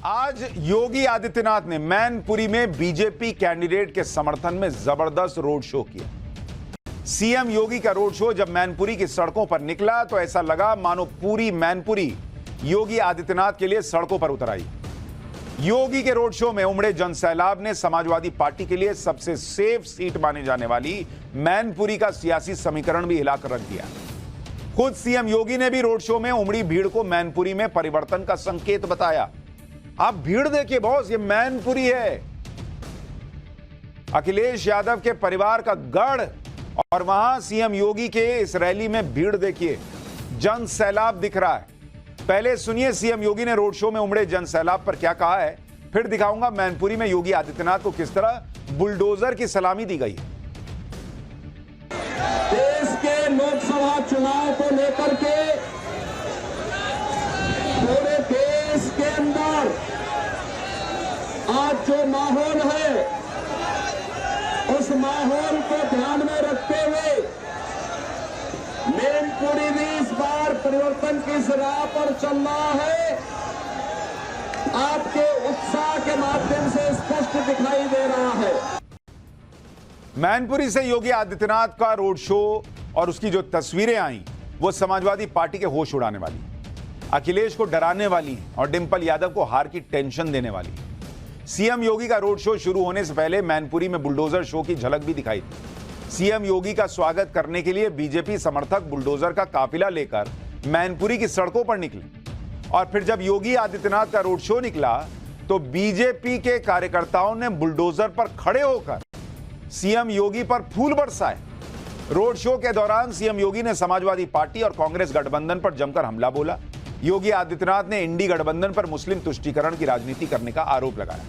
आज योगी आदित्यनाथ ने मैनपुरी में बीजेपी कैंडिडेट के समर्थन में जबरदस्त रोड शो किया। सीएम योगी का रोड शो जब मैनपुरी की सड़कों पर निकला तो ऐसा लगा मानो पूरी मैनपुरी योगी आदित्यनाथ के लिए सड़कों पर उतर आई। योगी के रोड शो में उमड़े जनसैलाब ने समाजवादी पार्टी के लिए सबसे सेफ सीट माने जाने वाली मैनपुरी का सियासी समीकरण भी हिलाकर रख दिया। खुद सीएम योगी ने भी रोड शो में उमड़ी भीड़ को मैनपुरी में परिवर्तन का संकेत बताया। आप भीड़ देखिए बॉस, ये मैनपुरी है, अखिलेश यादव के परिवार का गढ़, और वहां सीएम योगी के इस रैली में भीड़ देखिए, जन सैलाब दिख रहा है। पहले सुनिए सीएम योगी ने रोड शो में उमड़े जन सैलाब पर क्या कहा है, फिर दिखाऊंगा मैनपुरी में योगी आदित्यनाथ को किस तरह बुलडोजर की सलामी दी गई। देश के लोकसभा चुनाव को लेकर के पूरे देश के अंदर आज जो माहौल है, उस माहौल को ध्यान में रखते हुए मैनपुरी भी इस बार परिवर्तन की राह पर चल रहा है। आपके उत्साह के माध्यम से स्पष्ट दिखाई दे रहा है। मैनपुरी से योगी आदित्यनाथ का रोड शो और उसकी जो तस्वीरें आई वो समाजवादी पार्टी के होश उड़ाने वाली, अखिलेश को डराने वाली और डिंपल यादव को हार की टेंशन देने वाली। सीएम योगी का रोड शो शुरू होने से पहले मैनपुरी में बुलडोजर शो की झलक भी दिखाई दी। सीएम योगी का स्वागत करने के लिए बीजेपी समर्थक बुलडोजर का काफिला लेकर मैनपुरी की सड़कों पर निकले, और फिर जब योगी आदित्यनाथ का रोड शो निकला तो बीजेपी के कार्यकर्ताओं ने बुलडोजर पर खड़े होकर सीएम योगी पर फूल बरसाए। रोड शो के दौरान सीएम योगी ने समाजवादी पार्टी और कांग्रेस गठबंधन पर जमकर हमला बोला। योगी आदित्यनाथ ने इंडी गठबंधन पर मुस्लिम तुष्टीकरण की राजनीति करने का आरोप लगाया।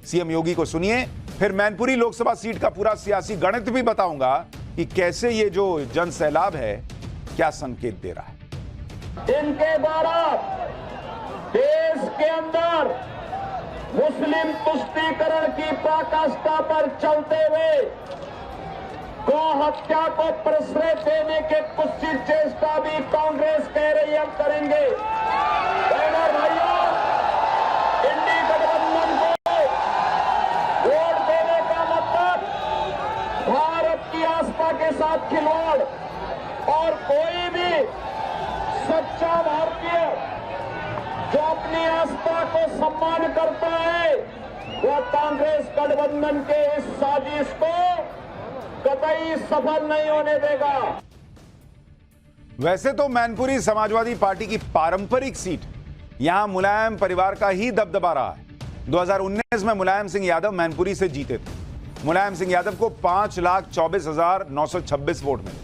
सीएम योगी को सुनिए, फिर मैनपुरी लोकसभा सीट का पूरा सियासी गणित भी बताऊंगा कि कैसे ये जो जन सैलाब है क्या संकेत दे रहा है। इनके द्वारा देश के अंदर मुस्लिम तुष्टीकरण की पराकाष्ठा पर चलते हुए गौ हत्या को प्रश्रय देने के कुत्सित चेष्टा भी कांग्रेस कह रही हम करेंगे। बहनों भाइयों, इंडी गठबंधन को वोट देने का मतलब भारत की आस्था के साथ खिलवाड़, और कोई भी सच्चा भारतीय जो अपनी आस्था को सम्मान करता है वह कांग्रेस गठबंधन के इस साजिश को कतई सफल नहीं होने देगा। वैसे तो मैनपुरी समाजवादी पार्टी की पारंपरिक सीट, यहां मुलायम परिवार का ही दबदबा रहा है। 2019 में मुलायम सिंह यादव मैनपुरी से जीते थे। मुलायम सिंह यादव को 5,24,926 वोट मिले।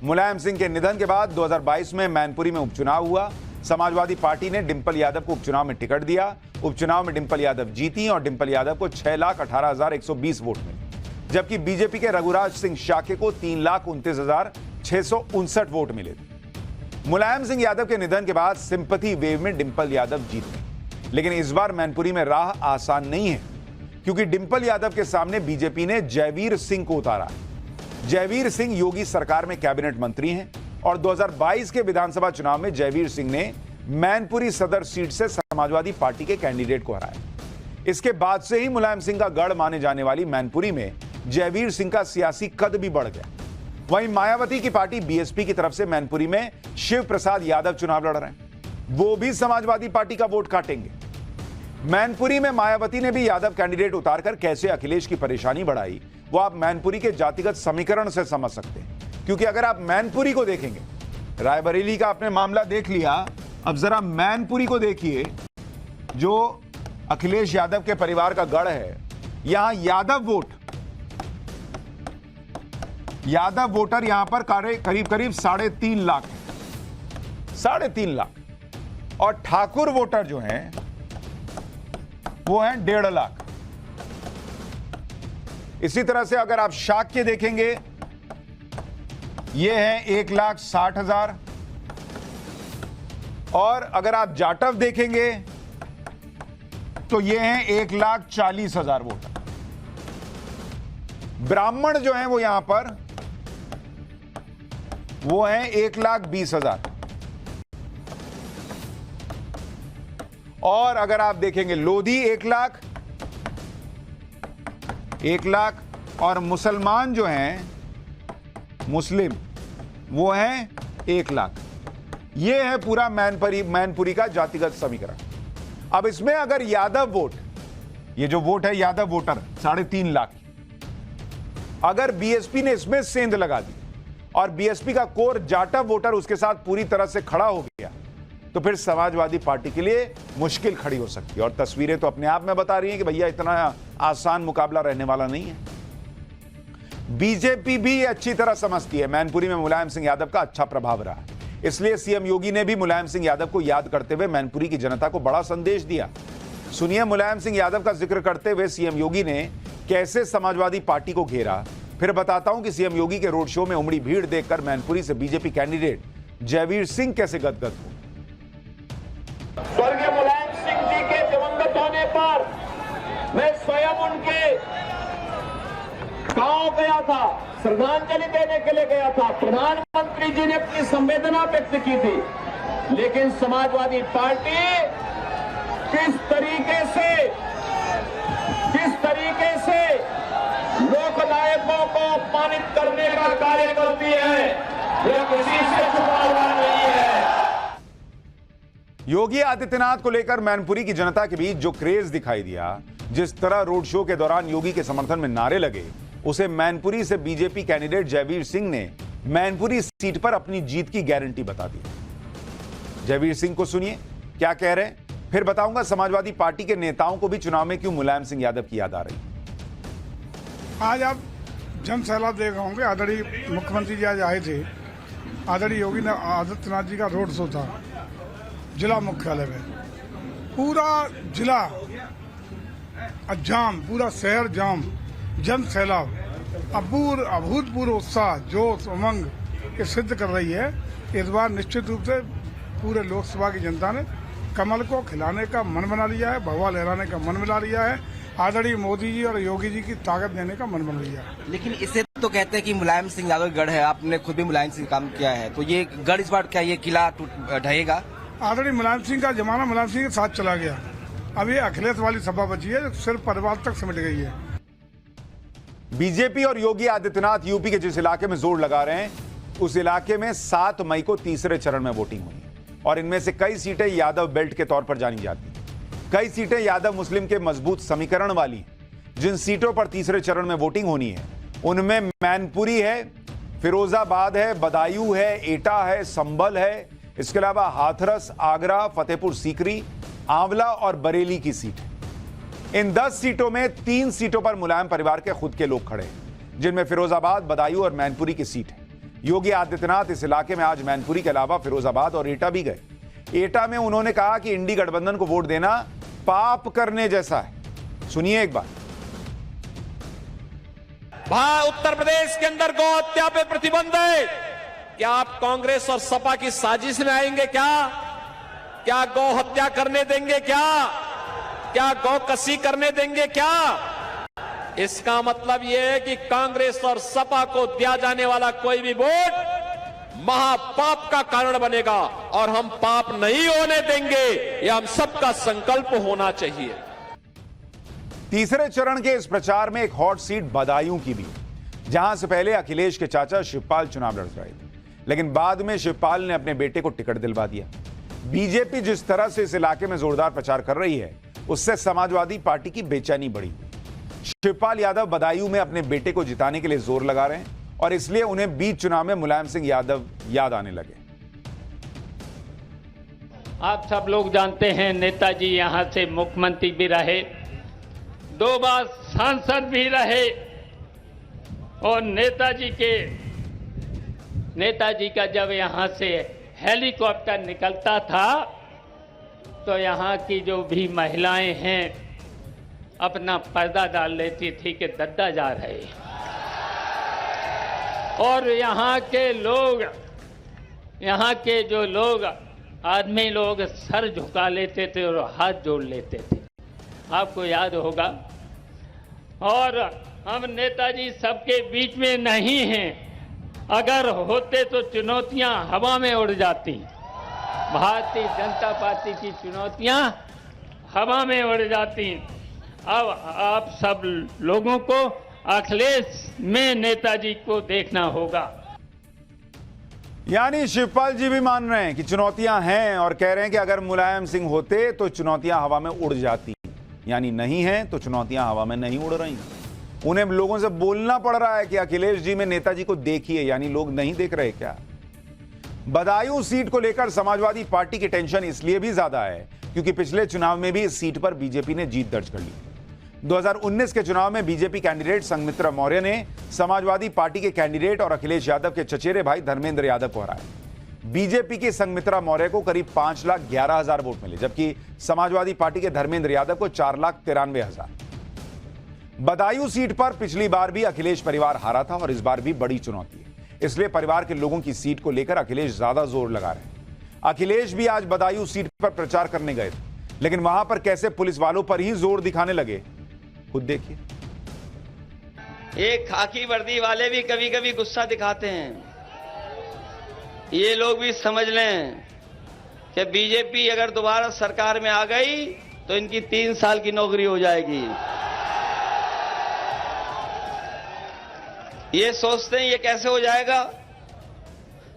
मुलायम सिंह के निधन के बाद 2022 में मैनपुरी में उपचुनाव हुआ। समाजवादी पार्टी ने डिंपल यादव को उपचुनाव में टिकट दिया। उपचुनाव में डिंपल यादव जीती और डिंपल यादव को 6,18,120 वोट मिले, जबकि बीजेपी के रघुराज सिंह शाके को 3,29,659 वोट मिले थे। मुलायम सिंह यादव के निधन के बाद सिंपैथी वेव में डिंपल यादव जीत गए, लेकिन इस बार मैनपुरी में राह आसान नहीं है, क्योंकि डिंपल यादव के सामने बीजेपी ने जयवीर सिंह को उतारा। जयवीर सिंह योगी सरकार में कैबिनेट मंत्री हैं और 2022 के विधानसभा चुनाव में जयवीर सिंह ने मैनपुरी सदर सीट से समाजवादी पार्टी के कैंडिडेट को हराया। इसके बाद से ही मुलायम सिंह का गढ़ माने जाने वाली मैनपुरी में जयवीर सिंह का सियासी कद भी बढ़ गया। वहीं मायावती की पार्टी बीएसपी की तरफ से मैनपुरी में शिव प्रसाद यादव चुनाव लड़ रहे हैं, वो भी समाजवादी पार्टी का वोट काटेंगे। मैनपुरी में मायावती ने भी यादव कैंडिडेट उतारकर कैसे अखिलेश की परेशानी बढ़ाई, वो आप मैनपुरी के जातिगत समीकरण से समझ सकते हैं। क्योंकि अगर आप मैनपुरी को देखेंगे, रायबरेली का आपने मामला देख लिया, अब जरा मैनपुरी को देखिए, जो अखिलेश यादव के परिवार का गढ़ है। यहां यादव वोटर यहां पर करीब 3.5 लाख है, 3.5 लाख, और ठाकुर वोटर जो हैं वो हैं 1.5 लाख। इसी तरह से अगर आप शाक्य देखेंगे, ये हैं 1,60,000, और अगर आप जाटव देखेंगे तो ये हैं 1,40,000 वोटर। ब्राह्मण जो हैं वो यहां पर वो हैं 1,20,000, और अगर आप देखेंगे लोधी 1 लाख, 1 लाख, और मुसलमान जो हैं मुस्लिम वो हैं 1 लाख। ये है पूरा मैनपुरी का जातिगत समीकरण। अब इसमें अगर यादव वोट, ये जो वोट है यादव वोटर 3.5 लाख, अगर बीएसपी ने इसमें सेंध लगा दी और बीएसपी का कोर जाटव वोटर उसके साथ पूरी तरह से खड़ा हो गया, तो फिर समाजवादी पार्टी के लिए मुश्किल खड़ी हो सकती है। और तस्वीरें तो अपने आप में बता रही हैं कि भैया इतना आसान मुकाबला रहने वाला नहीं है। बीजेपी भी अच्छी तरह समझती है मैनपुरी में मुलायम सिंह यादव का अच्छा प्रभाव रहा है, इसलिए सीएम योगी ने भी मुलायम सिंह यादव को याद करते हुए मैनपुरी की जनता को बड़ा संदेश दिया। सुनिए मुलायम सिंह यादव का जिक्र करते हुए सीएम योगी ने कैसे समाजवादी पार्टी को घेरा, फिर बताता हूं कि सीएम योगी के रोड शो में उमड़ी भीड़ देखकर मैनपुरी से बीजेपी कैंडिडेट जयवीर सिंह कैसे गदगद हो। स्वर्गीय मुलायम सिंह जी के दिवंगत होने पर मैं स्वयं उनके गांव गया था, श्रद्धांजलि देने के लिए गया था। प्रधानमंत्री जी ने अपनी संवेदना व्यक्त की थी, लेकिन समाजवादी पार्टी किस तरीके से लोक नायकों को अपमानित करने का कार्य करती है, यह किसी से छुपा हुआ नहीं है। योगी आदित्यनाथ को लेकर मैनपुरी की जनता के बीच जो क्रेज दिखाई दिया, जिस तरह रोड शो के दौरान योगी के समर्थन में नारे लगे, उसे मैनपुरी से बीजेपी कैंडिडेट जयवीर सिंह ने मैनपुरी सीट पर अपनी जीत की गारंटी बता दी। जयवीर सिंह को सुनिए क्या कह रहे हैं, फिर बताऊंगा समाजवादी पार्टी के नेताओं को भी चुनाव में क्यों मुलायम सिंह यादव की याद आ रही। आज आप जन सैलाब देख रहे होंगे। आदरणीय मुख्यमंत्री जी आज आए थे। आदरणीय योगी आदित्यनाथ जी का रोड शो था जिला मुख्यालय में। पूरा जिला जाम, पूरा शहर जाम, जन सैलाब, अभूतपूर्व उत्साह, जोश, उमंग ये सिद्ध कर रही है। इस बार निश्चित रूप से पूरे लोकसभा की जनता ने कमल को खिलाने का मन बना लिया है, भगवा लहराने का मन बना लिया है, आदरणीय मोदी जी और योगी जी की ताकत देने का मन बना लिया है। लेकिन इसे तो कहते हैं कि मुलायम सिंह यादव गढ़ है, आपने खुद भी मुलायम सिंह काम किया है, तो ये गढ़ इस बार क्या ये किला ढहेगा? आदरणीय मुलायम सिंह का जमाना मुलायम सिंह के साथ चला गया। अब ये अखिलेश वाली सभा बची है जो सिर्फ परिवार तक सिमट गई है। बीजेपी और योगी आदित्यनाथ यूपी के जिस इलाके में जोर लगा रहे हैं, उस इलाके में 7 मई को तीसरे चरण में वोटिंग हुई और इनमें से कई सीटें यादव बेल्ट के तौर पर जानी जाती हैं। कई सीटें यादव मुस्लिम के मजबूत समीकरण वाली। जिन सीटों पर तीसरे चरण में वोटिंग होनी है उनमें मैनपुरी है, फिरोजाबाद है, बदायूं है, एटा है, संभल है, इसके अलावा हाथरस, आगरा, फतेहपुर सीकरी, आंवला और बरेली की सीट है। इन 10 सीटों में 3 सीटों पर मुलायम परिवार के खुद के लोग खड़े हैं, जिनमें फिरोजाबाद, बदायूं और मैनपुरी की सीट है। योगी आदित्यनाथ इस इलाके में आज मैनपुरी के अलावा फिरोजाबाद और एटा भी गए। एटा में उन्होंने कहा कि इंडी गठबंधन को वोट देना पाप करने जैसा है। सुनिए एक बार। उत्तर प्रदेश के अंदर गौ हत्या पे प्रतिबंध है, क्या आप कांग्रेस और सपा की साजिश में आएंगे? क्या गौ हत्या करने देंगे? क्या गौ कसी करने देंगे? क्या इसका मतलब यह है कि कांग्रेस और सपा को दिया जाने वाला कोई भी वोट महापाप का कारण बनेगा और हम पाप नहीं होने देंगे। यह हम सबका संकल्प होना चाहिए। तीसरे चरण के इस प्रचार में एक हॉट सीट बदायूं की भी, जहां से पहले अखिलेश के चाचा शिवपाल चुनाव लड़ रहे थे, लेकिन बाद में शिवपाल ने अपने बेटे को टिकट दिलवा दिया। बीजेपी जिस तरह से इस इलाके में जोरदार प्रचार कर रही है, उससे समाजवादी पार्टी की बेचैनी बढ़ी। शिवपाल यादव बदायूं में अपने बेटे को जिताने के लिए जोर लगा रहे हैं और इसलिए उन्हें बीच चुनाव में मुलायम सिंह यादव याद आने लगे। आप सब लोग जानते हैं नेताजी यहां से मुख्यमंत्री भी रहे, 2 बार सांसद भी रहे और नेताजी का जब यहां से हेलीकॉप्टर निकलता था तो यहां की जो भी महिलाएं हैं अपना पर्दा डाल लेती थी कि दद्दा जा रहे, और यहाँ के जो लोग आदमी लोग सर झुका लेते थे और हाथ जोड़ लेते थे, आपको याद होगा। और हम नेताजी सबके बीच में नहीं हैं, अगर होते तो चुनौतियां हवा में उड़ जाती। भारतीय जनता पार्टी की चुनौतियां हवा में उड़ जाती। अब आप सब लोगों को अखिलेश में नेताजी को देखना होगा। यानी शिवपाल जी भी मान रहे हैं कि चुनौतियां हैं और कह रहे हैं कि अगर मुलायम सिंह होते तो चुनौतियां हवा में उड़ जाती, यानी नहीं है तो चुनौतियां हवा में नहीं उड़ रही। उन्हें लोगों से बोलना पड़ रहा है कि अखिलेश जी में नेताजी को देखिए, यानी लोग नहीं देख रहे क्या? बदायूं सीट को लेकर समाजवादी पार्टी की टेंशन इसलिए भी ज्यादा है क्योंकि पिछले चुनाव में भी इस सीट पर बीजेपी ने जीत दर्ज कर ली। 2019 के चुनाव में बीजेपी कैंडिडेट संघमित्रा मौर्य ने समाजवादी पार्टी के कैंडिडेट और अखिलेश यादव के चचेरे भाई धर्मेंद्र यादव को हराया। बीजेपी की संघमित्रा मौर्य को करीब 5,11,000 वोट मिले, जबकि समाजवादी पार्टी के धर्मेंद्र यादव को 4,93,000। बदायूं सीट पर पिछली बार भी अखिलेश परिवार हारा था और इस बार भी बड़ी चुनौती है, इसलिए परिवार के लोगों की सीट को लेकर अखिलेश ज्यादा जोर लगा रहे हैं। अखिलेश भी आज बदायूं सीट पर प्रचार करने गए थे, लेकिन वहां पर कैसे पुलिस वालों पर ही जोर दिखाने लगे, खुद देखिए। ये खाकी वर्दी वाले भी कभी कभी गुस्सा दिखाते हैं। ये लोग भी समझ लें कि बीजेपी अगर दोबारा सरकार में आ गई तो इनकी 3 साल की नौकरी हो जाएगी। ये सोचते हैं ये कैसे हो जाएगा।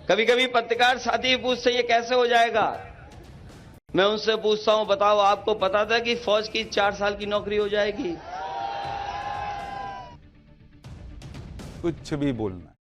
कभी कभी पत्रकार साथी पूछते हैं ये कैसे हो जाएगा। मैं उनसे पूछता हूं, बताओ आपको पता था कि फौज की 4 साल की नौकरी हो जाएगी? कुछ भी बोलना।